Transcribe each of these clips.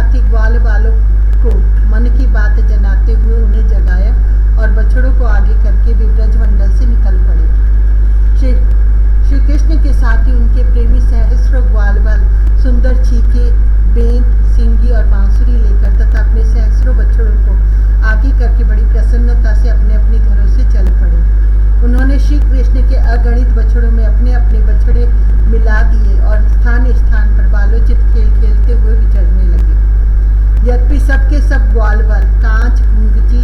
साथ ही ग्वाल बालों को मन की बात जनाते हुए उन्हें जगाया और बछड़ों को आगे करके वे ब्रजमंडल से निकल पड़े। श्री कृष्ण के साथ ही उनके प्रेमी सहस्रों ग्वाल बाल सुंदर चीखे, बेंत, सिंगी और बांसुरी लेकर तथा अपने सहस्रों बछड़ों को आगे करके बड़ी प्रसन्नता से अपने अपने घरों से चल पड़े। उन्होंने श्री कृष्ण के अगणित बछड़ों में अपने अपने बछड़े मिला दिए और स्थान स्थान पर बालोचित खेल खेलते हुए विचरने लगे। यद्यपि सबके सब ग्वाल बाल कांच, घुंघची,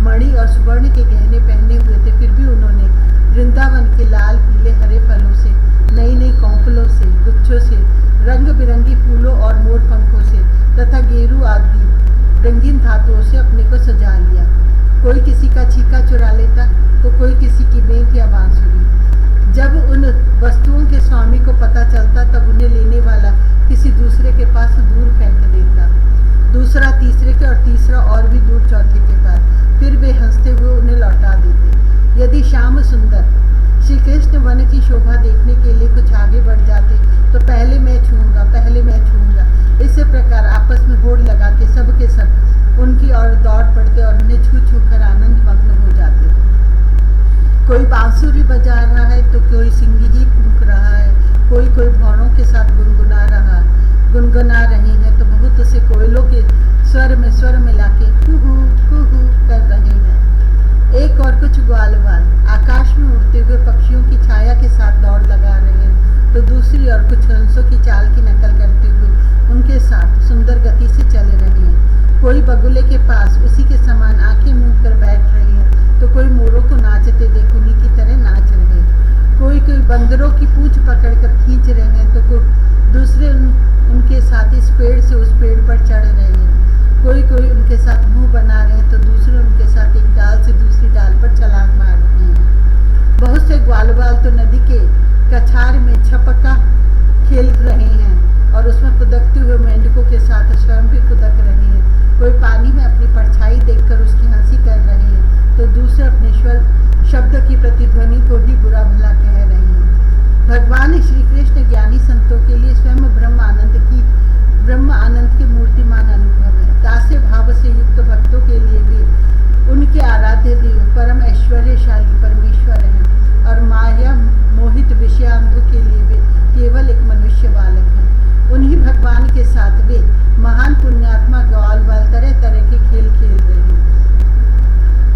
मणि और सुवर्ण के गहने पहने हुए थे, फिर भी उन्होंने वृंदावन के लाल, पीले, हरे फलों से, नई नई कौंपलों से, गुच्छों से, रंग बिरंगी फूलों और मोर पंखों से तथा गेरू आदि रंगीन धातुओं से अपने को सजा लिया। कोई किसी का छीका चुरा लेता तो कोई किसी की बेंत या बांसुरी। जब उन वस्तुओं के स्वामी को पता चलता तब उन्हें लेने वाला किसी दूसरे के पास दूर फेंक देता, दूसरा तीसरे के और तीसरा और भी दूर चौथे के पास। फिर वे हंसते हुए उन्हें लौटा देते। यदि श्याम सुंदर श्री कृष्ण वन की शोभा देखने के लिए कुछ आगे बढ़ जाते तो पहले मैं छूऊंगा, पहले मैं छूऊंगा। इसी प्रकार आपस में होड़ लगा के सब के सब उनकी ओर दौड़ पड़ते और उन्हें छू छू कर आनंद मग्न हो जाते। कोई बांसुरी बजा रहा है तो कोई सिंगी ही फूंक रहा है, कोई कोई भौरों के साथ गुनगुना रहे हैं तो बहुत से कोयलों के स्वर में मिला के कुहू कुहू कर रहे हैं। एक और कुछ ग्वाल बाल आकाश में उड़ते हुए पक्षियों की छाया के साथ दौड़ लगा रहे हैं तो दूसरी और कुछ हंसों की चाल की नकल करते हुए उनके साथ सुंदर गति से चल रहे हैं। कोई बगुले के पास उसी के समान आंखें मूंद कर बैठ रहे हैं तो कोई मोरों को नाचते देख उन्हीं की तरह नाच रहे हैं। कोई बंदरों की पूंछ पकड़कर खींच रहे हैं तो कोई दूसरे उनके साथ इस पेड़ से उस पेड़ पर चढ़ रहे हैं। कोई उनके साथ मुंह बना रहे हैं तो दूसरे उनके साथ एक डाल से दूसरी डाल पर छलांग मार रहे हैं। बहुत से ग्वाल बाल तो नदी के कछार में छपका खेल रहे हैं और उसमें कुदकते हुए मेंढकों के साथ स्वयं भी कुदक रहे हैं। कोई पानी में अपनी परछाई देखकर उसकी हंसी कर रहे हैं तो दूसरे अपने शब्द की प्रतिध्वनि को भी बुरा भला कह रहे हैं। भगवान श्री कृष्ण ज्ञानी संतों के लिए स्वयं ब्रह्म आनंद के मूर्तिमान अनुभव है। दास्य भाव से युक्त भक्तों के लिए भी उनके आराध्य देव परम ऐश्वर्यशाली परमेश्वर हैं और माया मोहित विषयांधों के लिए भी केवल एक मनुष्य बालक है। उन्हीं भगवान के साथ वे महान पुण्यात्मा ग्वाल बाल तरह तरह के खेल खेल रहे हैं।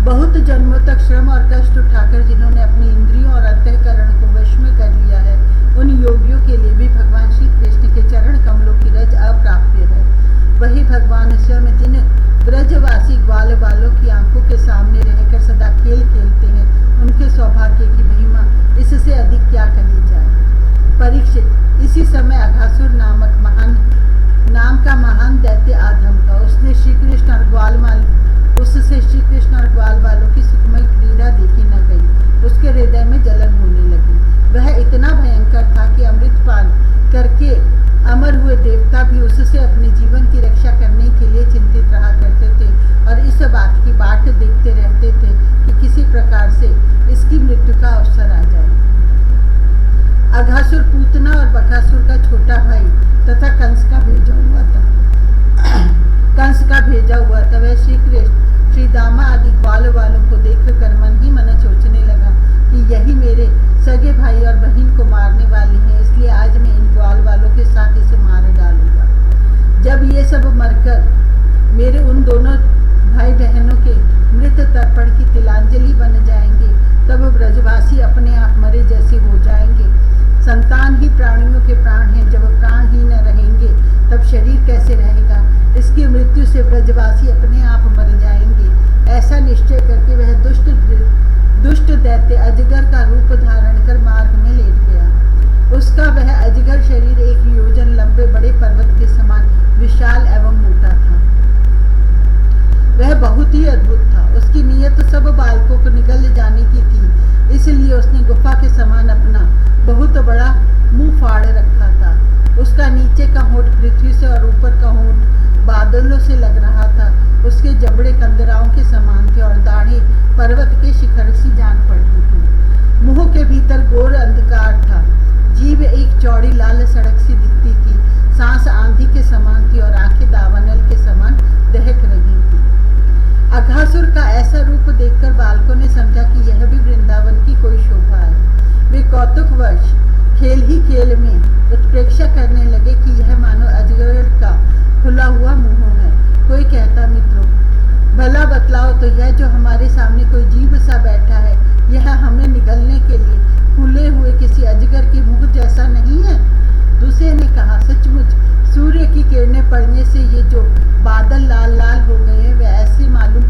बहुत जन्मों तक श्रम और कष्ट उठाकर जिन्होंने अपनी इंद्रियों और अंतःकरण को वश में कर लिया है, उन योगियों के लिए भी भगवान श्री कृष्ण के चरण कमलों की रज अप्राप्य है। वही भगवान स्वयं जिन ब्रजवासी ग्वाल बालों की आंखों के सामने रहकर सदा खेल खेलते हैं, उनके सौभाग्य की महिमा इससे अधिक क्या कही जाए। परीक्षित, इसी समय अघासुर नाम का महान दैत्य आधम का उससे श्री कृष्ण और ग्वाल बालों की सुखमय क्रीड़ा देखी न गई। उसके हृदय में जलन होने लगी। वह इतना भयंकर था कि अमृतपान करके अमर हुए देवता भी उससे अपने जीवन की रक्षा करने के लिए चिंतित रहा करते थे और इस बात की बाट देखते रहते थे कि किसी प्रकार से इसकी मृत्यु का अवसर आ जाए। अघासुर पूतना और बकासुर का छोटा भाई तथा कंस का भेजा हुआ था। वह श्री कृष्ण, श्री दामा आदि ग्वाल वालों को देखकर मन ही मन सोचने लगा कि यही मेरे सगे भाई और बहन को मारने वाले हैं, इसलिए आज मैं इन ग्वाल वालों के साथ इसे मार डालूंगा। जब ये सब मरकर मेरे उन दोनों भाई बहनों के मृत तर्पण की तिलांजलि बन जाएंगे, तब ब्रजवासी अपने आप मरे जैसे हो जाएंगे। संतान ही प्राणियों के प्राण हैं, जब प्राण ही न रहेंगे तब शरीर कैसे रहेगा। इसकी मृत्यु से ब्रजवासी अपने आप मर जाएंगे। ऐसा निश्चय करके वह दुष्ट दैत्य अजगर का रूप धारण कर मार्ग में लेट गया। उसका वह अजगर शरीर 1 योजन लंबे बड़े पर्वत के समान विशाल एवं मोटा था। वह बहुत ही अद्भुत था। उसकी नीयत सब बालकों को निगल जाने की थी, इसलिए उसने गुफा के समान अपना बहुत बड़ा मुंह फाड़ रखा था। उसका नीचे का होंठ पृथ्वी से और ऊपर का होंठ बादलों से लग रहा था। उसके जबड़े कंदराओं के समान थे और दाढ़ी पर्वत के शिखर सी जान पड़ती थी। मुंह के भीतर घोर अंधकार था। जीभ एक चौड़ी लाल सड़क सी दिखती थी। सांस आंधी के समान थी और आंखें दावानल अघासुर का ऐसा रूप देखकर बालकों ने समझा कि यह भी वृंदावन की कोई शोभा है। वे कौतुकवश खेल ही खेल में उत्प्रेक्षा करने लगे कि यह मानो अजगर का खुला हुआ मुंह है। कोई कहता, मित्रों भला बतलाओ तो यह जो हमारे सामने कोई जीव सा बैठा है, यह हमें निगलने के लिए खुले हुए किसी अजगर के मुंह जैसा नहीं है? दूसरे ने कहा, सचमुच सूर्य की किरणें पड़ने से ये जो बादल लाल लाल हो गए हैं वे ऐसे मालूम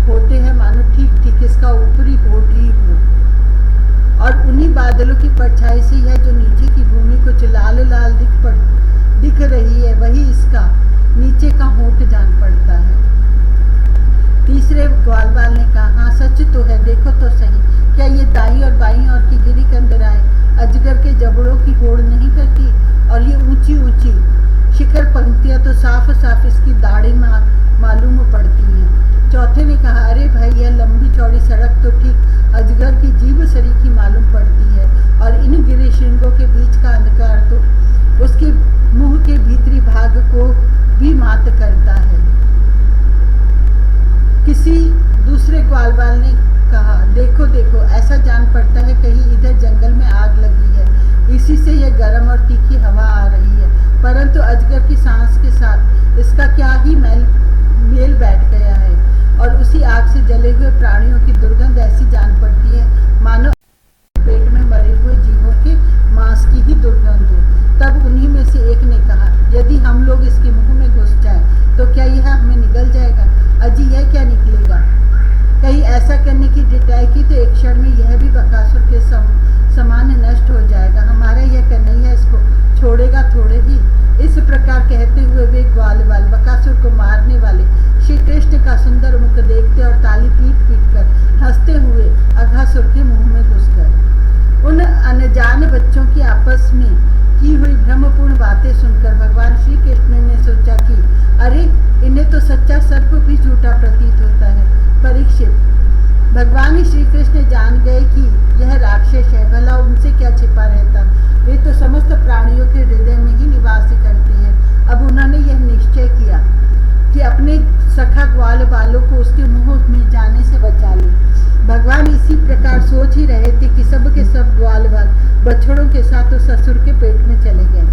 होते हैं मानो ठीक ठीक इसका ऊपरी होठ ही हो, और उन्हीं बादलों की परछाई से यह जो नीचे की भूमि कुछ लाल लाल दिख रही है वही इसका नीचे का होठ जान पड़ता है। तीसरे ग्वालवाल ने कहा, हाँ सच तो है, देखो तो सही, क्या ये दाई और बाई और की गिरी के अंदर आए अजगर के जबड़ों की होड़ नहीं करती? और ये ऊंची ऊंची शिखर पंक्तियां तो साफ साफ इसकी दाढ़ी मालूम पड़ती हैं। चौथे ने कहा, अरे भाई यह लंबी चौड़ी सड़क तो ठीक अजगर की जीभ सरीखी मालूम पड़ती है, और इन गिरी श्रृंगों के बीच का अंधकार तो उसके मुंह के भीतरी भाग को भी मात करता है। किसी दूसरे ग्वालवाल ने कहा, देखो देखो ऐसा जान पड़ता है कहीं इधर जंगल में आग लगी है, इसी से यह गर्म और तीखी हवा आ रही है, परंतु अजगर की सांस के साथ इसका क्या ही मेल बैठ गया है, और उसी आग से जले हुए प्राणियों की दुर्गंध ऐसी जान पड़ती है मानो पेट में मरे हुए जीवों के मांस की ही दुर्गंध हो। तब उन्हीं में से एक ने कहा, यदि हम लोग इसके मुंह में घुस जाएं तो क्या यह हमें निगल जाएगा? अजी यह क्या निकलेगा? कहीं ऐसा करने की डिटाई की तो एक क्षण में यह भी बकासुर के समान नष्ट हो जाएगा। हमारा यह कन्हैया इसको छोड़ेगा थोड़े ही। इस प्रकार कहते हुए वे ग्वालवाल बकासुर को मारने वाले श्री कृष्ण का सुंदर मुख देखते और ताली पीट पीट कर हंसते हुए अघासुर के मुंह में घुस गए। उन अनजान बच्चों की आपस में की हुई भ्रमपूर्ण बातें सुनकर भगवान श्री कृष्ण ने सोचा कि अरे इन्हें तो सच्चा सर्प भी झूठा प्रतीत होता है। परीक्षित, भगवान श्री कृष्ण जान गए कि यह राक्षस है, भला उनसे क्या छिपा रहता, वे तो समस्त प्राणियों के हृदय में ही निवास करते हैं। अब उन्होंने यह निश्चय किया कि अपने सखा ग्वाल बालों को उसके मुंह में जाने से बचा ले। भगवान इसी प्रकार सोच ही रहे थे कि सब के सब ग्वाल बाल बछड़ों के साथ उस असुर के पेट में चले गए,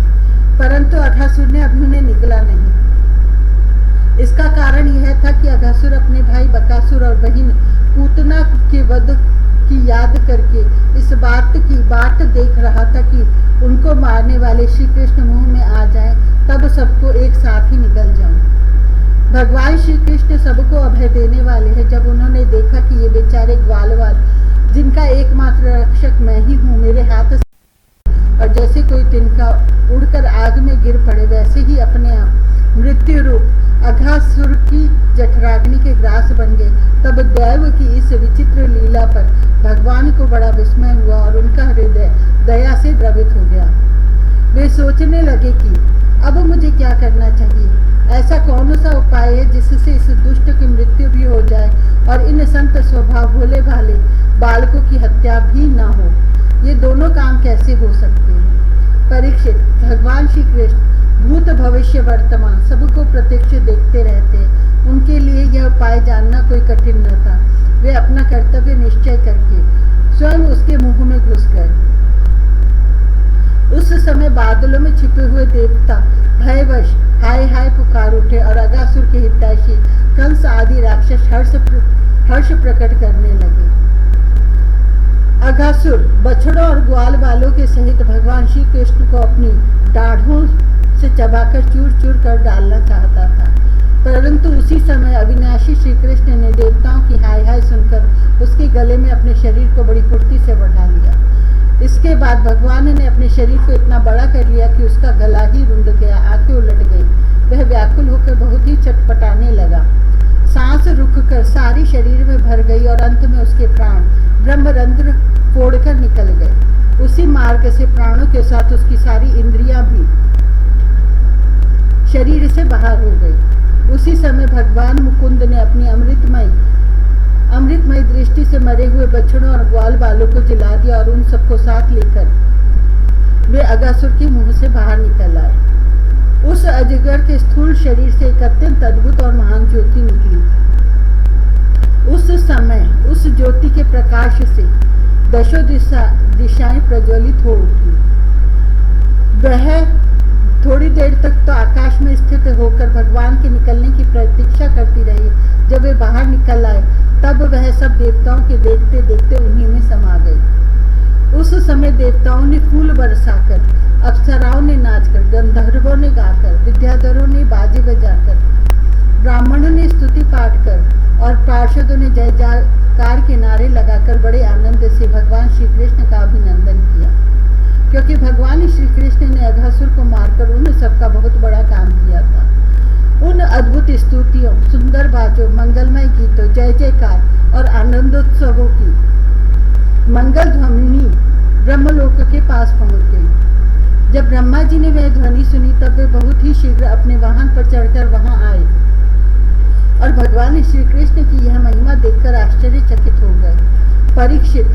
परंतु अघासुर ने अभी उन्हें निगला नहीं। इसका कारण यह था कि अघासुर अपने भाई बकासुर और बहन पूतना के वध की याद करके इस बात की बाट देख रहा था कि उनको मारने वाले श्री कृष्ण मुंह में आ जाएं, तब सबको एक साथ ही निकल जाऊं। भगवान श्री कृष्ण सबको अभय देने वाले हैं। जब उन्होंने देखा कि ये बेचारे ग्वालवाल जिनका एकमात्र रक्षक मैं ही हूँ मेरे हाथ और जैसे कोई तिनका उड़कर आग में गिर पड़े, वैसे ही अपने आप मृत्यु रूप अघासुर की जठराग्नि के ग्रास बन गए, तब दैव की इस विचित्र लीला पर भगवान को बड़ा विस्मय हुआ और उनका हृदय दया से द्रवित हो गया। वे सोचने लगे कि अब मुझे क्या करना चाहिए, ऐसा कौन सा उपाय है जिससे इस दुष्ट की मृत्यु भी हो जाए और इन संत स्वभाव भोले भाले बालकों की हत्या भी न हो। ये दोनों काम कैसे हो सकते हैं? परीक्षित, भगवान श्री कृष्ण भूत भविष्य वर्तमान सबको प्रत्यक्ष देखते रहते हैं। उनके लिए यह उपाय जानना कोई कठिन न था। वे अपना कर्तव्य निश्चय करके स्वयं उसके मुंह में घुस गए। उस समय बादलों में छिपे हुए देवता भयवश हाय हाय पुकार उठे और अघासुर के हितैषी कंस आदि राक्षस हर्ष प्रकट करने लगे। अघासुर बछड़ों और ग्वाल बालों के सहित भगवान श्री कृष्ण को अपनी दाढ़ों से चबाकर चूर चूर कर डालना चाहता था, परंतु उसी समय अविनाशी श्री कृष्ण ने देवताओं की हाय हाय सुनकर उसके गले में अपने शरीर को बड़ी फुर्ती से बढ़ा लिया। इसके बाद भगवान ने अपने शरीर को इतना बड़ा कर लिया कि उसका गला ही रुंध गया, आंखें उलट गई, वह व्याकुल होकर बहुत ही चटपटाने लगा, सांस रुककर सारी शरीर में भर गई और अंत में उसके प्राण ब्रह्मरंध्र फोड़कर निकल गए। उसी मार्ग से प्राणों के साथ उसकी सारी इंद्रियां भी शरीर से बाहर हो गई। उसी समय भगवान मुकुंद ने अपनी अमृतमय दृष्टि से मरे हुए बछड़ों और ग्वाल बालों को जला दिया और उन सबको साथ लेकर वे अघासुर के मुंह से बाहर निकल आए। उस अजगर के स्थूल शरीर से एक अत्यंत अद्भुत और महान ज्योति निकली थी। उस समय उस ज्योति के प्रकाश से दशों दिशाएं प्रज्वलित हो उठी। वह थोड़ी देर तक तो आकाश में स्थित होकर भगवान के निकलने की प्रतीक्षा करती रही। जब वे बाहर निकल आए तब वह सब देवताओं के देखते देखते उन्हीं में समा गई। उस समय देवताओं ने फूल बरसाकर, अप्सराओं ने नाचकर, गंधर्वों ने गाकर, विद्याधरों ने बाजे बजाकर, ब्राह्मणों ने स्तुति पाठ कर और पार्षदों ने जय जयकार के नारे लगाकर बड़े आनंद से भगवान श्री कृष्ण का अभिनंदन किया, क्योंकि भगवान श्री कृष्ण ने अघासुर को मारकर उन सबका बहुत बड़ा काम किया था। उन अद्भुत स्तुतियों, सुंदर बाजों, मंगलमय गीतों, जय जयकार और आनंदोत्सवों की मंगल ध्वनि ब्रह्मलोक के पास पहुंच गई। जब ब्रह्मा जी ने वह ध्वनि सुनी तब वे बहुत ही शीघ्र अपने वाहन पर चढ़कर वहां आए और भगवान श्री कृष्ण की यह महिमा देखकर आश्चर्यचकित हो गए। परीक्षित,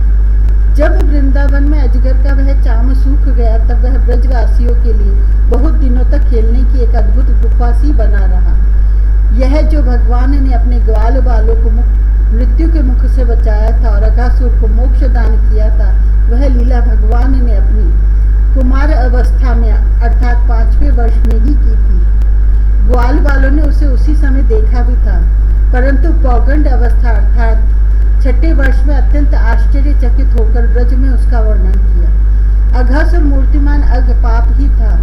जब वृंदावन में अजगर का वह चाम सूख गया तब वह ब्रजवासियों के लिए बहुत दिनों तक खेलने की एक अद्भुत गुफा सी बना रहा। यह जो भगवान ने अपने ग्वाल बालों को मृत्यु के मुख से बचाया था और अघासुर को मोक्ष दान किया था, वह लीला भगवान ने अपनी कुमार अवस्था में अर्थात 5वें वर्ष में ही की थी। ग्वाल बालों ने उसे उसी समय देखा भी था, परंतु पौगंड अवस्था अर्थात 6ठे वर्ष में अत्यंत आश्चर्यचकित होकर ब्रज में उसका वर्णन किया। अघासुर मूर्तिमान अघ पाप ही था।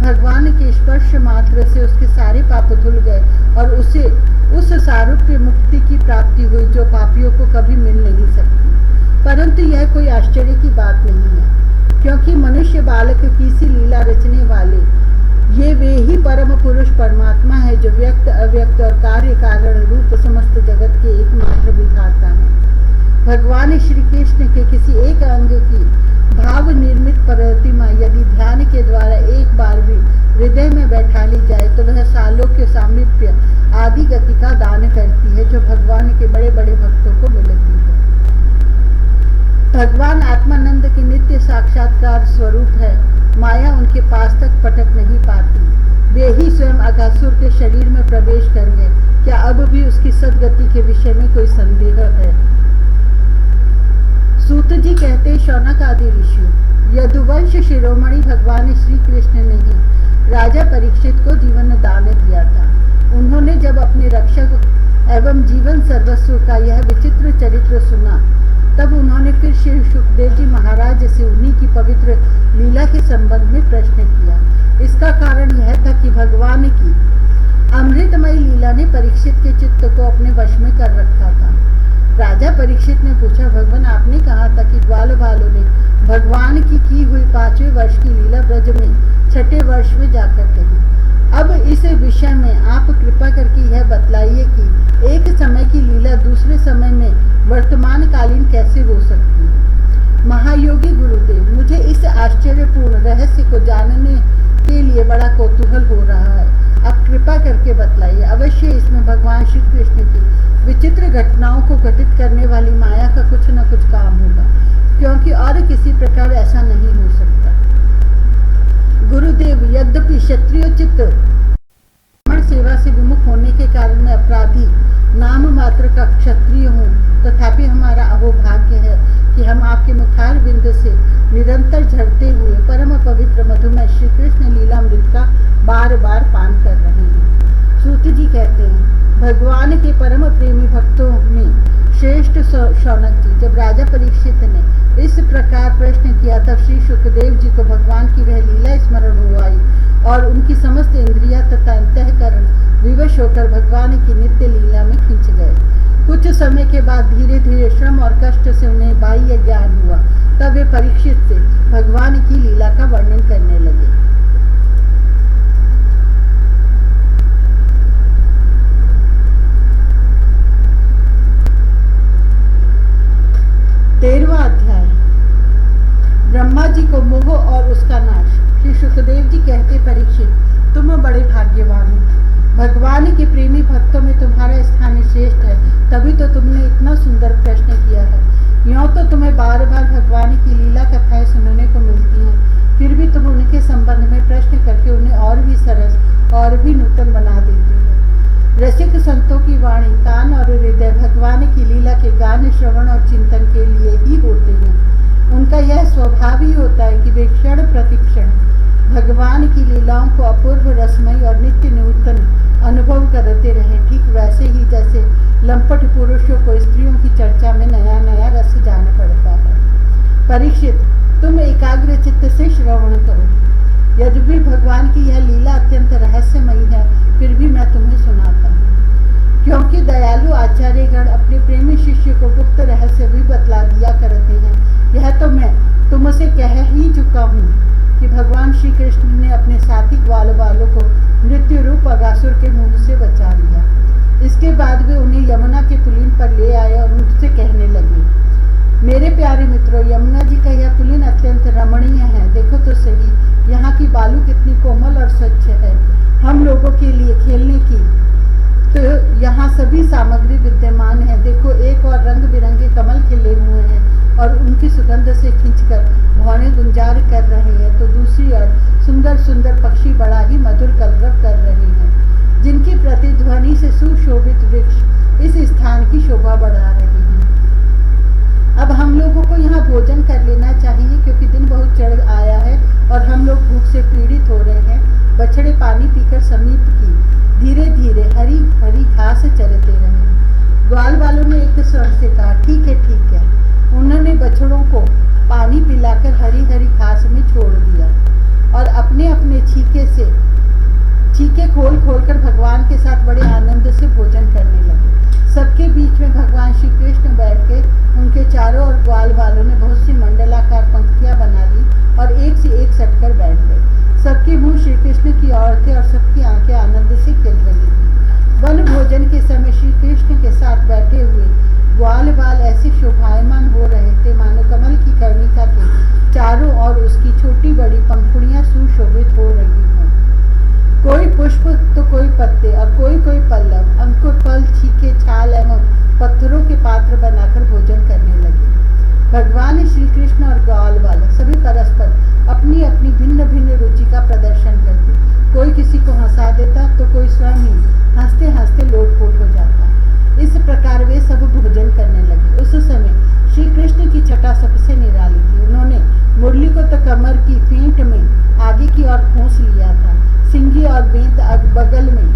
भगवान के स्पर्श मात्र से उसके सारे पाप धुल गए और उसे उस सारूप्य मुक्ति की प्राप्ति हुई जो पापियों को कभी मिल नहीं सकती। परंतु यह कोई आश्चर्य की बात नहीं है, क्योंकि मनुष्य बालक की सी लीला रचने वाले ये वे ही परम पुरुष परमात्मा है जो व्यक्त अव्यक्त और कार्य कारण रूप समस्त जगत के एकमात्र विधाता है। भगवान श्री कृष्ण के किसी एक अंग की भाव निर्मित प्रतिमा यदि ध्यान के द्वारा एक बार भी हृदय में बैठा ली जाए तो वह सालों के सामीप्य आदि गति का दान करती है जो भगवान के बड़े बड़े भक्तों को मिलती है। भगवान आत्मानंद के नित्य साक्षात्कार स्वरूप है। माया उनके पास तक पटक नहीं पाती। वे ही स्वयं अघासुर के शरीर में प्रवेश कर गए। क्या अब भी उसकी सदगति के विषय में कोई संदेह है? सूत जी कहते, शौनक आदि ऋषि, यदुवंश शिरोमणि भगवान श्री कृष्ण ने ही राजा परीक्षित को जीवन दान दिया था। उन्होंने जब अपने रक्षक एवं जीवन सर्वस्व का यह विचित्र चरित्र सुना तब उन्होंने फिर श्री सुखदेव जी महाराज से उन्हीं की पवित्र लीला के संबंध में प्रश्न किया। इसका कारण यह था कि भगवान की अमृतमयी लीला ने परीक्षित के चित्त को अपने वश में कर रखा था। राजा परीक्षित ने पूछा, भगवान आपने कहा था कि ग्वाल बालों ने भगवान की हुई 5वें वर्ष की लीला ब्रज में 6ठे वर्ष में जाकर कही। अब इस विषय में आप कृपा करके यह बतलाइए कि एक समय की लीला दूसरे समय में वर्तमान कालीन कैसे हो सकती है। महायोगी गुरुदेव, मुझे इस आश्चर्यपूर्ण रहस्य को जानने के लिए बड़ा कौतूहल हो रहा है। आप कृपा करके बतलाइए। अवश्य इसमें भगवान श्री कृष्ण की विचित्र घटनाओं को घटित करने वाली माया का कुछ न कुछ काम होगा, क्योंकि और किसी प्रकार ऐसा नहीं हो सकता। गुरुदेव, यद्यपि क्षत्रियोचित ब्राह्मण सेवा से विमुख होने के कारण मैं अपराधी नाम मात्र का क्षत्रिय हूँ, तथापि हमारा अहोभाग्य है कि हम आपके मुखार बिंद से निरंतर झरते हुए परम पवित्र मधुमय श्री कृष्ण लीलामृत का बार बार पान कर रहे हैं। सूत जी कहते हैं, भगवान के परम प्रेमी भक्तों में श्रेष्ठ शौनक जी, जब राजा परीक्षित ने इस प्रकार प्रश्न किया तब श्री सुखदेव जी को भगवान की वह लीला स्मरण हो आई और उनकी समस्त इंद्रियां तथा अंतःकरण विवश होकर भगवान की नित्य लीला में खिंच गए। कुछ समय के बाद धीरे धीरे श्रम और कष्ट से उन्हें बाह्य ज्ञान हुआ। तब वे परीक्षित से भगवान की लीला का वर्णन करने लगे। तेरहवां अध्याय, ब्रह्मा जी को मोह और उसका नाश। श्री सुखदेव जी कहते, परीक्षित, तुम बड़े भाग्यवान हो। भगवान के प्रेमी भक्तों में तुम्हारा स्थान श्रेष्ठ है, तभी तो तुमने इतना सुंदर प्रश्न किया है। यूँ तो तुम्हें बार बार भगवान की लीला कथाएं सुनने को मिलती हैं, फिर भी तुम उनके संबंध में प्रश्न करके उन्हें और भी सरस और भी नूतन बना देते हो। रसिक संतों की वाणी, कान और हृदय भगवान की लीला के गान, श्रवण और चिंतन के लिए ही होते हैं। उनका यह स्वभाव ही होता है कि वे क्षण प्रतिक्षण भगवान की लीलाओं को अपूर्व, रसमयी और नित्य नूतन अनुभव करते रहें। ठीक वैसे ही जैसे लंपट पुरुषों को स्त्रियों की चर्चा में नया नया रस जान पड़ता है। परीक्षित, तुम एकाग्र चित्त से श्रवण करो। यद्यपि भगवान की यह लीला अत्यंत रहस्यमयी है, फिर भी मैं तुम्हें सुनाता हूँ, क्योंकि दयालु आचार्यगण अपने प्रेमी शिष्य को गुप्त रहस्य भी बतला दिया करते हैं। यह तो मैं तुमसे कह ही चुका हूँ कि भगवान श्री कृष्ण ने अपने साथी ग्वाल बालों को मृत्यु रूप अगासुर के मुंह से बचा लिया। इसके बाद वे उन्हें यमुना के पुलिन पर ले आए और उनसे कहने लगे, मेरे प्यारे मित्रों, यमुना जी का यह पुलिन अत्यंत रमणीय है। देखो तो सही, यहाँ की बालू कितनी कोमल और स्वच्छ है। हम लोगों के लिए खेलने की तो यहाँ सभी सामग्री विद्यमान है। देखो, एक और रंग बिरंगे कमल खिले हुए हैं और उनकी सुगंध से खींचकर भौरे गुंजार कर रहे हैं, तो दूसरी ओर सुंदर सुंदर पक्षी बड़ा ही मधुर कलरव कर रहे हैं, जिनकी प्रतिध्वनि से सुशोभित वृक्ष इस स्थान की शोभा बढ़ा रहे हैं। अब हम लोगों को यहाँ भोजन कर लेना चाहिए, क्योंकि दिन बहुत चढ़ आया है और हम लोग भूख से पीड़ित हो रहे हैं। बछड़े पानी पीकर समीप की धीरे धीरे हरी हरी घास चरते रहे। ग्वाल वालों ने एक स्वर से कहा, ठीक है ठीक है। उन्होंने बछड़ों को पानी पिलाकर हरी हरी घास में छोड़ दिया और अपने अपने छीके खोल खोलकर भगवान के साथ बड़े आनंद से भोजन करने लगे। सबके बीच में भगवान श्री कृष्ण बैठ के उनके चारों ओर ग्वाल वालों ने बहुत सी मंडलाकार पंक्तियां बना ली और एक से एक सटकर बैठ गए। सबके मुंह श्री कृष्ण की ओर थे और सबकी आंखें आनंद से खिल रही थी। वन भोजन के समय श्री कृष्ण के साथ बैठे हुए ग्वाल बाल ऐसे शोभायमान हो रहे थे मानो कमल की कर्णिका के चारों ओर उसकी छोटी बड़ी पंखुड़ियां सुशोभित हो रही हों। कोई पुष्प तो कोई पत्ते और कोई कोई पल्लव, अंकुर, फल, छीके, छाल एवं पत्थरों के पात्र बनाकर भोजन करने लगे। भगवान श्री कृष्ण और ग्वाल बालक सभी परस्पर अपनी अपनी भिन्न भिन्न रुचि का प्रदर्शन करते। कोई किसी को हंसा देता तो कोई स्वयं ही हंसते हंसते लोटपोट हो जाता। इस प्रकार वे सब भोजन करने लगे। उस समय श्री कृष्ण की छटा सबसे निराली थी। उन्होंने मुरली को तो कमर की फेंट में आगे की ओर खोस लिया था, सिंगी और बेंत बगल में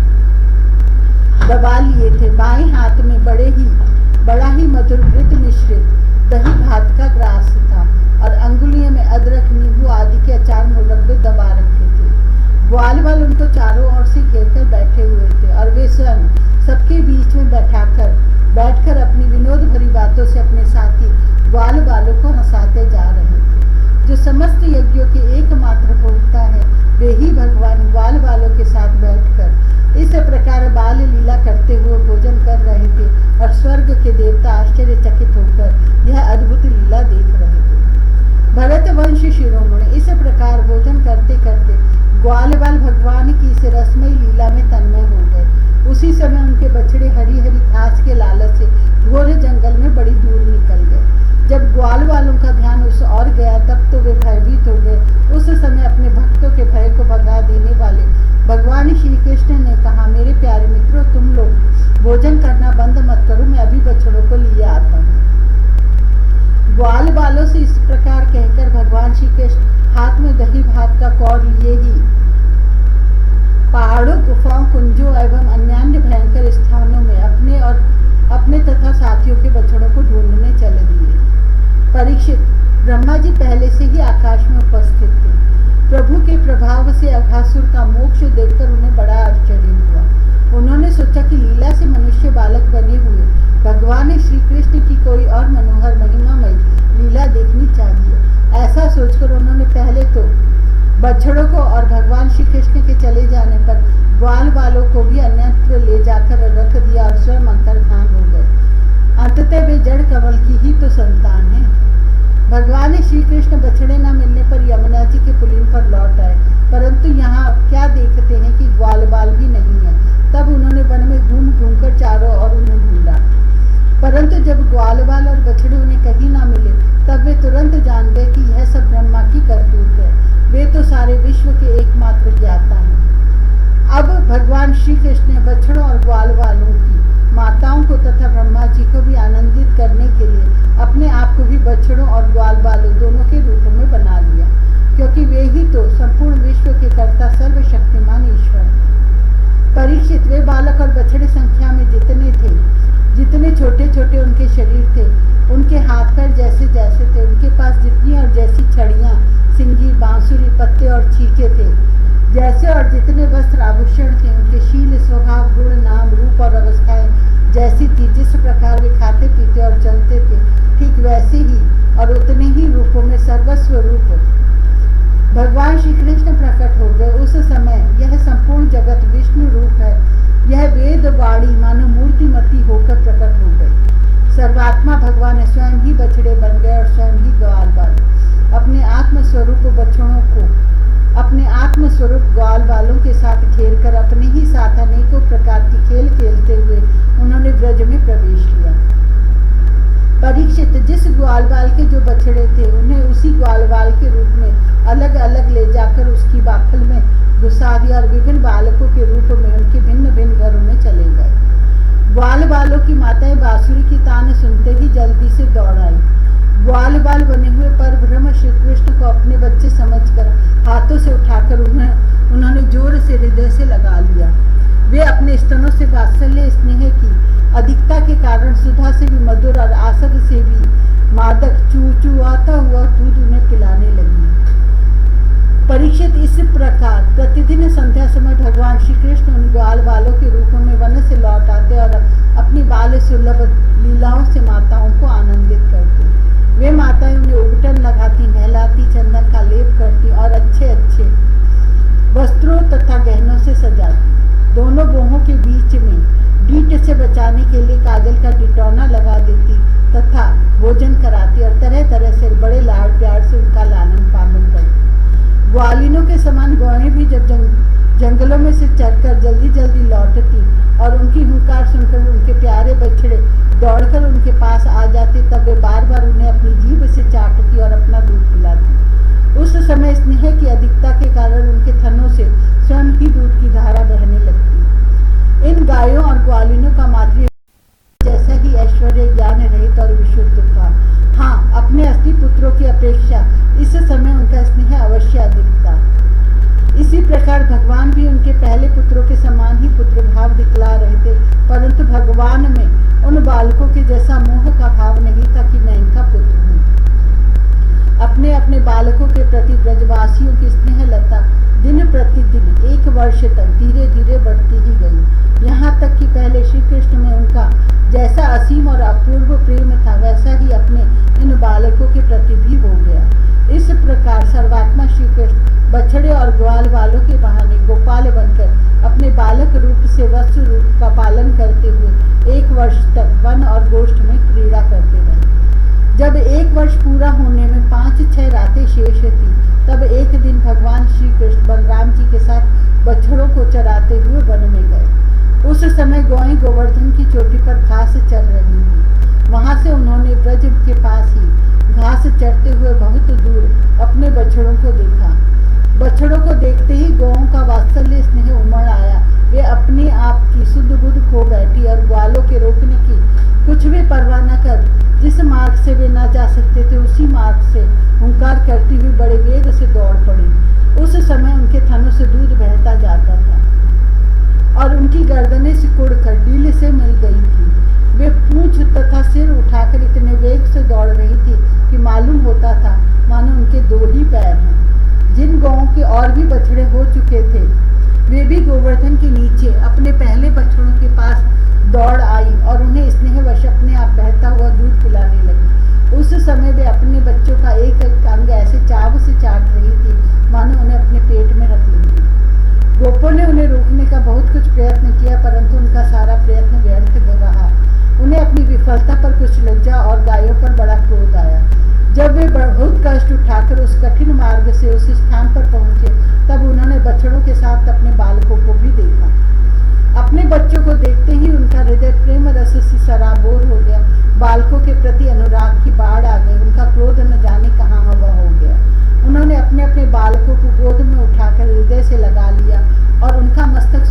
दबा लिए थे। बाएं हाथ में बड़ा ही मधुर वृत मिश्रित दही भात का ग्रास था और अंगुलियों में अदरक, नींबू आदि के अचार मुरब्बे दबा रखे थे। ग्वाल वाल उनको चारों ओर से घेरकर बैठे हुए थे और वे स्वयं सबके बीच में बैठकर अपनी विनोद भरी बातों से अपने साथी ग्वाल बालों को हंसाते जा रहे थे। जो समस्त यज्ञों के एकमात्र भोक्ता है, वे ही भगवान ग्वाल बालों के साथ बैठकर इस प्रकार बाल लीला करते हुए भोजन कर रहे थे और स्वर्ग के देवता आश्चर्यचकित होकर यह अद्भुत लीला देख रहे थे। भरत वंश शिरोमणि इस प्रकार भोजन करते करते ग्वाल बाल भगवान की इस रसमयी लीला में तन्मय हो गए। उसी समय उनके बछड़े हरी हरी घास के लालच से घोर जंगल में बड़ी दूर निकल गए। जब ग्वाल वालों का ध्यान उस ओर गया, तब तो वे भयभीत हो गए। उस समय अपने भक्तों के भय को भगा देने वाले भगवान श्री कृष्ण ने कहा, मेरे प्यारे मित्रों, तुम लोग भोजन करना बंद मत करो, मैं अभी बछड़ों को लिए आता हूँ। ग्वाल बालों से इस प्रकार कहकर भगवान श्री कृष्ण हाथ में दही भात का कौर लिए ही पहाड़ों, गुफाओं, कुंजों एवं अन्य भयंकर स्थानों में अपने तथा साथियों के बछड़ों को ढूंढने चले दिए। परीक्षित, ब्रह्मा जी पहले से ही आकाश में उपस्थित थे। प्रभु के प्रभाव से अघासुर का मोक्ष देखकर उन्हें बड़ा आश्चर्य हुआ। उन्होंने सोचा कि लीला से मनुष्य बालक बने हुए भगवान श्री कृष्ण की कोई और मनोहर महिमामय लीला देखनी चाहिए। ऐसा सोचकर उन्होंने पहले तो बछड़ों को और भगवान श्री कृष्ण के चले जाने पर ग्वाल बालों को भी अन्यत्र ले जाकर रख दिया और स्वयं अंतर्धान हो गए। अंततः वे जड़ कमल की ही तो संतान है। भगवान श्री कृष्ण बछड़े न मिलने पर यमुना जी के पुलिन पर लौट आए, परंतु यहाँ क्या देखते हैं कि ग्वाल बाल भी नहीं है। तब उन्होंने वन में घूम कर चारों ओर उन्हें ढूंढा, परंतु जब ग्वाल बाल और बछड़े उन्हें कहीं ना मिले, तब वे तुरंत जान गए कि यह सब ब्रह्मा की करतूत है। वे तो सारे विश्व के एकमात्र ज्ञाता हैं। अब भगवान श्री कृष्ण ने बछड़ों और ग्वाल वालों की माताओं को तथा ब्रह्मा जी को भी आनंदित करने के लिए अपने आप को भी बछड़ों और ग्वाल वालों दोनों के रूप में बना लिया, क्योंकि वे ही तो संपूर्ण विश्व के कर्ता सर्वशक्तिमान ईश्वर हैं। परीक्षित, वे बालक और बछड़े संख्या में जितने थे, जितने छोटे छोटे उनके शरीर थे, उनके हाथ पैर जैसे जैसे थे, उनके पास जितनी और जैसी छड़ियाँ, सिंगी, बांसुरी, पत्ते और छीके थे, जैसे और जितने वस्त्र आभूषण थे, उनके शील, स्वभाव, गुण, नाम, रूप और अवस्थाएं जैसी थी, जिस प्रकार वे खाते पीते और चलते थे, ठीक वैसे ही और उतने ही रूपों में सर्वस्व रूप भगवान श्री कृष्ण प्रकट हो गए। उस समय यह संपूर्ण जगत विष्णु रूप है, यह वेद वाणी मानो मूर्तिमती होकर प्रकट हो गई। सर्वात्मा भगवान स्वयं ही बछड़े बन गए और स्वयं ही ग्वाल बन अपने आत्मस्वरूप बछड़ों को अपने आत्मस्वरूप ग्वाल वालों के साथ खेल कर अपने ही साथ अनेकों प्रकार की खेल खेलते हुए उन्होंने ब्रज में प्रवेश किया। परीक्षित, जिस ग्वाल बाल के जो बछड़े थे, उन्हें उसी ग्वाल बाल के रूप में अलग अलग ले जाकर उसकी बाखल में घुसा दिया और विभिन्न बालकों के रूप में उनके भिन्न भिन्न घरों में चले गए। ग्वाल बालों की माताएं बांसुरी की तान सुनते ही जल्दी से दौड़ आई। ग्वाल बाल बने हुए पर ब्रह्म श्री कृष्ण को अपने बच्चे समझकर हाथों से उठाकर उन्होंने जोर से हृदय से लगा लिया। वे अपने स्तनों से वात्सल्य स्नेह की अधिकता के कारण सुधा से भी मधुर और आसद से भी मादक चूचुआता हुआ दूध उन्हें पिलाने लगी। परीक्षित, इस प्रकार प्रतिदिन संध्या समय भगवान श्री कृष्ण उन ग्वाल बालों के रूप में वन से लौट आते और अपनी बाल सुलभ लीलाओं से माताओं को आनंदित करते। वे माताएं उन्हें उबटन लगाती, नहलाती, चंदन का लेप करती और अच्छे अच्छे वस्त्रों तथा गहनों से सजाती। दोनों बोहों के बीच में डीट से बचाने के लिए काजल का डिटौना लगा देती तथा भोजन कराती और तरह तरह से बड़े लाड प्यार से उनका लालन पालन करती। ग्वालिनों के समान गौएं भी जब जंगलों में से चढ़कर जल्दी जल्दी लौटती और उनकी हुंकार सुनकर उनके प्यारे बछड़े दौड़कर उनके पास आ जाते, तब वे बार बार उन्हें अपनी जीभ से चाटती और अपना दूध पिलाती। उस समय स्नेह की अधिकता के कारण उनके थनों से स्वयं ही दूध की धारा बहने लगती। इन गायों और ग्वालिनों का मातृ जैसा ही ऐश्वर्य, ज्ञान रहित और विशुद्ध था। हाँ, अपने असली पुत्रों की अपेक्षा इस समय उनका स्नेह अवश्य अधिक था। इसी प्रकार भगवान भी उनके पहले पुत्रों के समान ही पुत्र भाव दिखला रहे थे, परंतु भगवान में उन बालकों के जैसा मोह का भाव नहीं था कि मैं इनका पुत्र हूँ। अपने अपने बालकों के प्रति ब्रजवासियों की स्नेह लता दिन प्रतिदिन 1 वर्ष तक धीरे धीरे बढ़ती ही गई, यहाँ तक कि पहले श्री कृष्ण में उनका जैसा असीम और अपूर्व प्रेम था, वैसा ही अपने इन बालकों के प्रति भी हो गया। इस प्रकार सर्वात्मा श्री कृष्ण बछड़े और ग्वाल वालों के बहाने गोपाल बनकर अपने बालक रूप से वत्स रूप का पालन करते हुए 1 वर्ष तक वन और गोष्ठ में क्रीड़ा करते रहे। जब 1 वर्ष पूरा होने में 5-6 रातें शेष थी, तब एक दिन भगवान श्री कृष्ण बलराम जी के साथ बछड़ों को चराते हुए वन में गए। उस समय गौएं गोवर्धन की चोटी पर घास चर रही थी। वहां से उन्होंने ब्रज के पास ही घास चरते हुए बहुत दूर अपने बछड़ों को देखा। बछड़ों को देखते ही गौओं का वात्सल्य स्नेह उमड़ आया। वे अपने आप की सुध बुध खो बैठी और ग्वालों के रोकने की कुछ भी परवाह न कर जिस मार्ग से वे न जा सकते थे, उसी मार्ग से हुंकार करती हुई बड़े वेग से दौड़ पड़ी। उस समय उनके थनों से दूध बहता जाता था और उनकी गर्दनें सिकुड़कर डील से मिल गई थी। वे पूंछ तथा सिर उठाकर इतने वेग से दौड़ रही थी कि मालूम होता था मानो उनके 2 ही पैर हैं। जिन गौओं के और भी बछड़े हो चुके थे, वे भी गोवर्धन के नीचे अपने पहले बछड़ों के पास दौड़ आई और उन्हें स्नेहवश अपने आप बहता हुआ दूध पिलाने लगी। उस समय वे अपने बच्चों का एक एक अंग ऐसे चाव से चाट रही थी मानो उन्हें अपने पेट में रख लेंगी। गोपों ने उन्हें रोकने का बहुत कुछ प्रयत्न किया, परंतु उनका सारा प्रयत्न व्यर्थ रहा। उन्हें अपनी विफलता पर कुछ लज्जा और गायों पर बड़ा क्रोध आया। जब वे बहुत कष्ट उठाकर उस कठिन मार्ग से उस स्थान पर पहुंचे, तब उन्होंने बछड़ों के साथ अपने बालकों को भी देखा। अपने बच्चों को देखते ही उनका हृदय प्रेम रस से सराबोर हो गया। बालकों के प्रति अनुराग की बाढ़ आ गई। उनका क्रोध न जाने कहाँ हवा हो गया। उन्होंने अपने अपने बालकों को गोद में उठाकर हृदय से लगा लिया और उनका मस्तक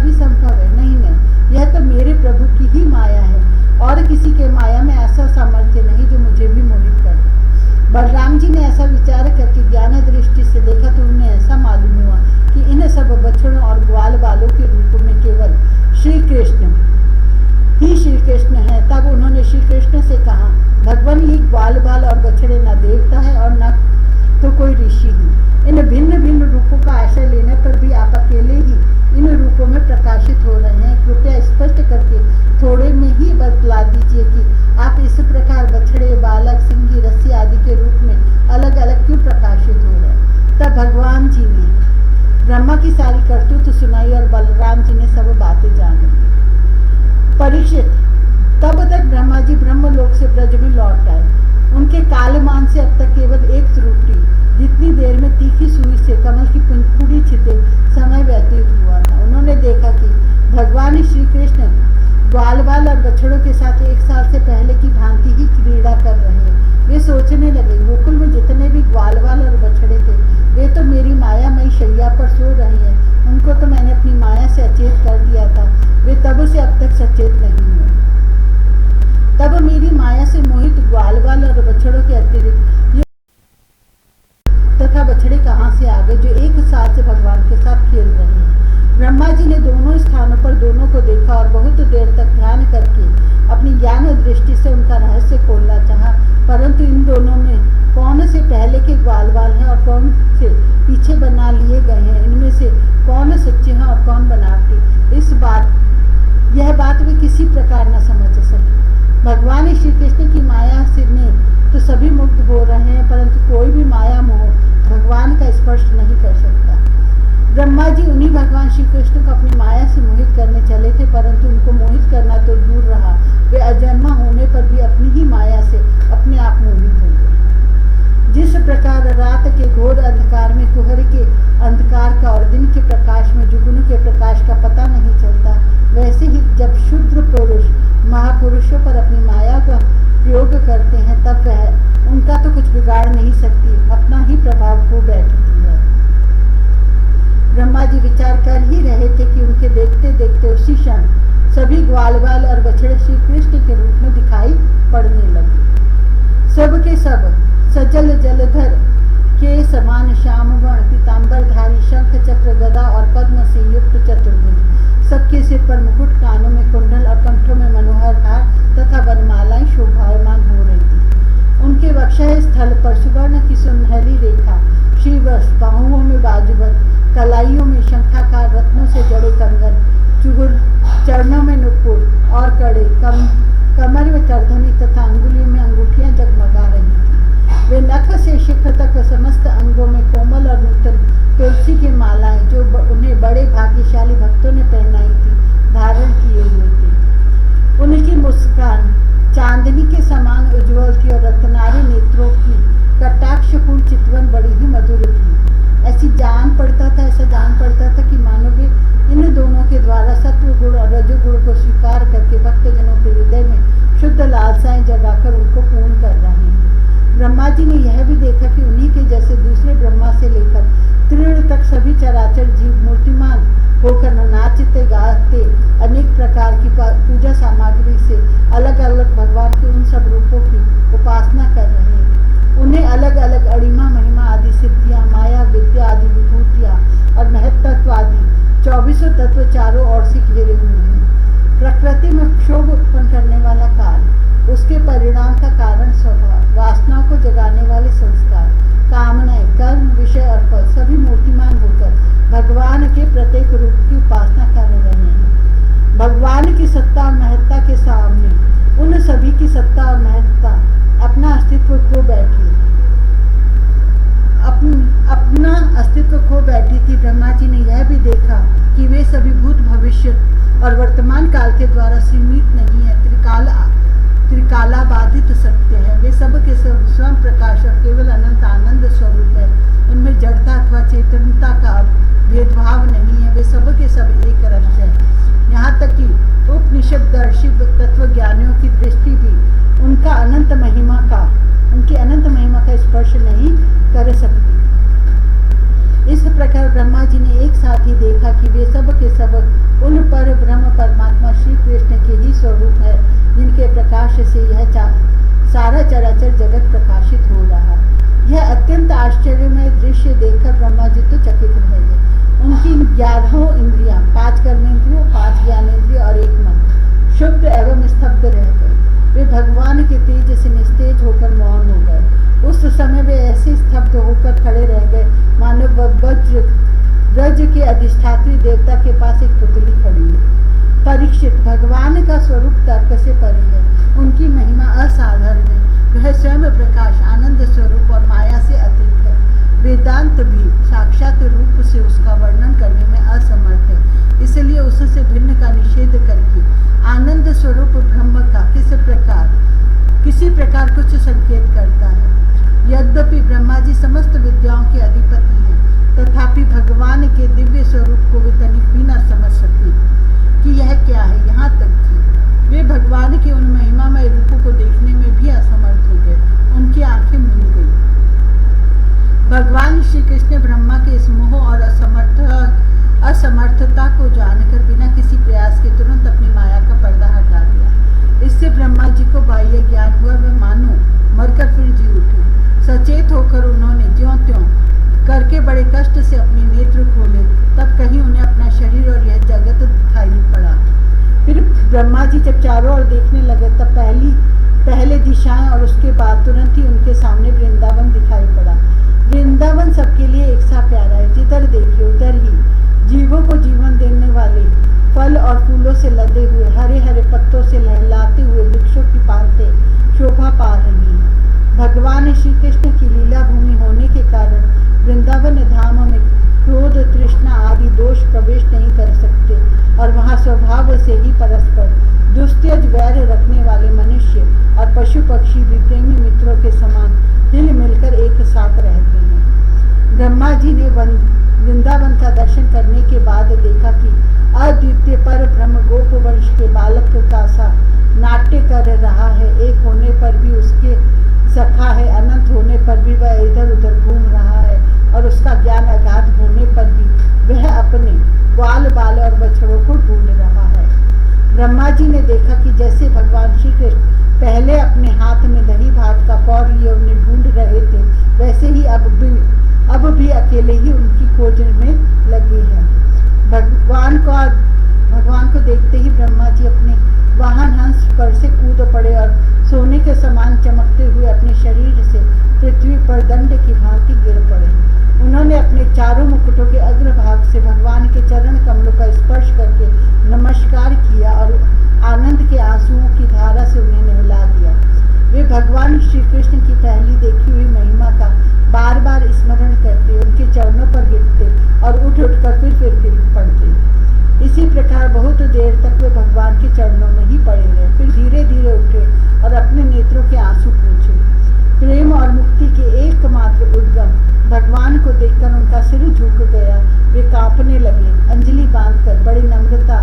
भी संभव है? नहीं नहीं, यह तो मेरे प्रभु की ही माया है और किसी के माया में ऐसा सामर्थ्य नहीं जो मुझे भी मोहित कर दे। बलराम जी ने ऐसा विचार करके ज्ञान दृष्टि से देखा तो उन्हें ऐसा मालूम हुआ कि इन सब बछड़ों और ग्वाल बालों के रूप में केवल श्री कृष्ण ही श्री कृष्ण है। तब उन्होंने श्री कृष्ण से कहा, भगवान ये ग्वाल बाल और बछड़े न देवता है और न तो कोई ऋषि ही। इन भिन्न भिन्न रूपों का आश्रय लेने पर भी आप अकेले ही इन रूपों में प्रकाशित हो रहे हैं। कृपया स्पष्ट करके थोड़े में ही बतला दीजिए कि आप इस प्रकार बछड़े, बालक, सिंगी, रस्सी आदि के रूप में अलग अलग क्यों प्रकाशित हो रहे हैं। तब भगवान जी ने ब्रह्मा की सारी करतूत सुनाई और बलराम जी ने सब बातें जानी। परीक्षित, तब तक ब्रह्मा जी ब्रह्मलोक से ब्रज में लौट आए। उनके कालमान से अब तक केवल एक त्रुटि जितनी देर में तीखी सुई से कमल की पुंजपुड़ी छिदे समय व्यतीत हुआ था। उन्होंने देखा कि भगवान श्री कृष्ण ग्वाल बाल और बछड़ों के साथ 1 साल से पहले की भांति ही क्रीड़ा कर रहे हैं। वे सोचने लगे, गोकुल में जितने भी ग्वाल बाल और बछड़े थे वे तो मेरी मायामयी शैया पर सो रहे हैं। उनको तो मैंने अपनी माया से अचेत कर दिया था, वे तब से अब तक सचेत नहीं हुए। तब मेरी माया से मोहित ग्वाल बाल और बछड़ों के अतिरिक्त ये तथा बछड़े कहाँ से आ गए जो 1 साल से भगवान के साथ खेल रहे हैं। ब्रह्मा जी ने दोनों स्थानों पर दोनों को देखा और बहुत देर तक ध्यान करके अपनी ज्ञान दृष्टि से उनका रहस्य खोलना चाहा, परंतु इन दोनों में कौन से पहले के ग्वाल बाल हैं और कौन से पीछे बना लिए गए हैं, इनमें से कौन सच्चे हैं और कौन बनावटी, यह बात वे किसी प्रकार न समझ सके। भगवान श्री कृष्ण की माया से में तो सभी मुक्त हो रहे हैं, परंतु कोई भी माया मोह भगवान का स्पर्श नहीं कर सकता। ब्रह्मा जी उन्हीं भगवान श्री कृष्ण को अपनी माया से मोहित करने चले थे, परंतु उनको मोहित करना तो दूर रहा, वे अजन्मा होने पर भी अपनी ही माया से अपने आप मोहित हो गए। जिस प्रकार रात के घोर अंधकार में कुहर के अंधकार का और दिन के प्रकाश में जुगनू के प्रकाश का पता नहीं चलता, वैसे ही जब शूद्र पुरुष महापुरुषों पर अपनी माया का प्रयोग करते हैं तब वह उनका तो कुछ बिगाड़ नहीं सकती, अपना ही प्रभाव खो बैठती है। ब्रह्मा जी विचार कर ही रहे थे कि उनके देखते देखते उसी क्षण सभी ग्वाल बाल और बछड़े श्री कृष्ण के रूप में दिखाई पड़ने लगे। सब के सब सजल जलधर के समान श्याम वर्ण पीताम्बरधारी, शंख चक्र गदा और पद्म से युक्त चतुर्भुज, सबके सिर पर मुकुट, कानों में कुंडल और कंठों में मनोहर हार तथा वनमालाएं शोभायमान हो रही थी। उनके वक्षः स्थल पर सुवर्ण की सुनहली रेखा, श्रीवत्स, बाहुओं में बाजूबंद, कलाइयों में शंखाकार रत्नों से जड़े कंगन, चुगुल, चरणों में नुपुर और कड़े, कमर में करधनी तथा अंगुलियों में अंगूठियां जगमगा रही थी। वे नख से शिखर तक समस्त अंगों में कोमल और नूतन तुलसी की मालाएं जो उन्हें बड़े भाग्यशाली भक्तों ने पहनाई थी धारण किए हुए थे। उनकी मुस्कान चांदनी के समान उज्ज्वल थी और रत्नारी नेत्रों की कटाक्षपूर्ण चितवन बड़ी ही मधुर थी। ऐसा जान पड़ता था कि मानो वे इन दोनों के द्वारा सत्व गुण और रजोगुण को स्वीकार करके भक्तजनों के हृदय में शुद्ध लालसाएं जगाकर उनको पूर्ण कर रहे हैं। ब्रह्मा जी ने यह भी देखा कि उन्हीं के जैसे दूसरे ब्रह्मा से लेकर तृण तक सभी चराचर जीव मूर्तिमान होकर नाचते गाते अनेक प्रकार की पूजा सामग्री से अलग अलग भगवान के उन सब रूपों की उपासना कर रहे हैं। उन्हें अलग अलग अणिमा महिमा आदि सिद्धियां, माया विद्या आदि विभूतियां और महत्त्व आदि 24 तत्व चारों ओर से घेरे हुए हैं। प्रकृति में क्षोभ उत्पन्न करने वाला काल, उसके परिणाम का कारण स्वभाव, वासनाओं को जगाने वाले संस्कार, कामनाएं, कर्म, विषय और फल सभी मूर्तिमान होकर भगवान के प्रत्येक रूप की उपासना कर रहे हैं। भगवान की सत्ता और महत्ता के सामने उन सभी की सत्ता और महत्ता अपना अस्तित्व खो बैठी अपना अस्तित्व खो बैठी थी। ब्रह्मा जी ने यह भी देखा कि वे सभी भूत, भविष्य और वर्तमान काल के द्वारा सीमित नहीं है, त्रिकालाबाधित सत्य है। वे सब के सब स्वयं प्रकाश और केवल अनंत आनंद स्वरूप है। उनमें जड़ता अथवा चेतनता का भेदभाव नहीं है, वे सब के सब एक रस है। यहाँ तक कि उपनिषदर्शी तत्वज्ञानियों की दृष्टि भी उनकी अनंत महिमा का स्पर्श नहीं कर सकती। इस प्रकार ब्रह्मा जी ने एक साथ ही देखा कि वे सब के सब उन दृश्य देखकर ब्रह्मा जी तो चकित रह गए। उनकी 11 इंद्रियां, 5 कर्मेंद्रिय, 5 ज्ञानेंद्रिय और 1 मन शुद्ध एवं स्तब्ध रह गए। वे भगवान के तेज से निस्तेज होकर मौन हो गए। उस समय वे ऐसे स्तब्ध होकर खड़े रह गए मानो वज्र रज के अधिष्ठात्री देवता के पास एक पुतली खड़ी है। परीक्षित, भगवान का स्वरूप तर्क से परे है। उनकी महिमा असाधारण है। वह स्वयं प्रकाश, आनंद स्वरूप और माया से अतीत है। वेदांत भी साक्षात रूप से उसका वर्णन करने में असमर्थ है। इसलिए उससे भिन्न का निषेध करके आनंद स्वरूप ब्रह्म का किसी प्रकार कुछ संकेत करता है। यद्यपि ब्रह्मा जी समस्त विद्याओं के अधिपति हैं, तथापि भगवान के दिव्य स्वरूप को वे तनिक भी न समझ सके कि यह क्या है। यहाँ तक कि वे भगवान के उन महिमामय रूपों को देखने में भी असमर्थ हो गए। उनकी आंखें मूंद गई। भगवान श्री कृष्ण ब्रह्मा के इस मोह और असमर्थता को जानकर बिना किसी प्रयास के तुरंत अपनी माया का पर्दा हटा दिया। इससे ब्रह्मा जी को बाह्य ज्ञान हुआ। वे मानो मरकर फिर जी उठे। सचेत होकर उन्होंने ज्यों त्यों करके बड़े कष्ट से अपने नेत्र खोले। तब कहीं उन्हें अपना शरीर और यह जगत दिखाई पड़ा। फिर ब्रह्मा जी जब चारों ओर देखने लगे तब पहले दिशाएं और उसके बाद तुरंत ही उनके सामने वृंदावन दिखाई पड़ा। वृंदावन सबके लिए एक सा प्यारा है। जिधर देखिए उधर ही जीवों को जीवन देने वाले फल और फूलों से लदे हुए, हरे हरे पत्तों से लहलाते हुए वृक्षों की पालतें शोभा पा रही हैं। भगवान श्री कृष्ण की लीला भूमि होने के कारण वृंदावन धाम में क्रोध, तृष्णा आदि दोष प्रवेश नहीं कर सकते और वहाँ स्वभाव से ही परस्पर दुस्त्यज वैर रखने वाले मनुष्य और पशु पक्षी भी प्रेमी मित्रों के समान हिल मिलकर एक साथ रहते हैं। ब्रह्मा जी ने वृंदावन का दर्शन करने के बाद देखा कि अद्वितीय पर ब्रह्म गोप वंश के बालक का सा नाट्य कर रहा है। एक होने पर भी उसके सखा है, अनंत होने पर भी वह इधर उधर घूम रहा है और उसका ज्ञान अगाध होने पर भी वह अपने ग्वाल बाल और बछड़ों को ढूंढ रहा है। ब्रह्मा जी ने देखा कि जैसे भगवान श्री कृष्ण पहले अपने हाथ में दही भात का पौर लिए उन्हें ढूंढ रहे थे, वैसे ही अब भी अकेले ही उनकी खोज में लगे हैं। भगवान को देखते ही ब्रह्मा जी अपने वाहन हंस पर से कूद पड़े और सोने के समान चमकते हुए अपने शरीर से पृथ्वी पर दंड की भांति गिर पड़े। उन्होंने अपने चारों मुकुटों के अग्रभाग से भगवान के चरण कमलों का स्पर्श करके नमस्कार किया और आनंद के आंसुओं की धारा से उन्हें नहला दिया। वे भगवान श्री कृष्ण की पहली देखी हुई महिमा का बार बार स्मरण करते, उनके चरणों पर गिरते और उठ उठकर फिर गिर पड़ते। इसी प्रकार बहुत देर तक वे भगवान के चरणों में ही पड़े रहे। फिर धीरे धीरे उठे और अपने नेत्रों के आंसू पोंछे। प्रेम और मुक्ति के एकमात्र उद्गम भगवान को देखकर उनका सिर झुक गया। वे कांपने लगे। अंजलि बांधकर बड़ी नम्रता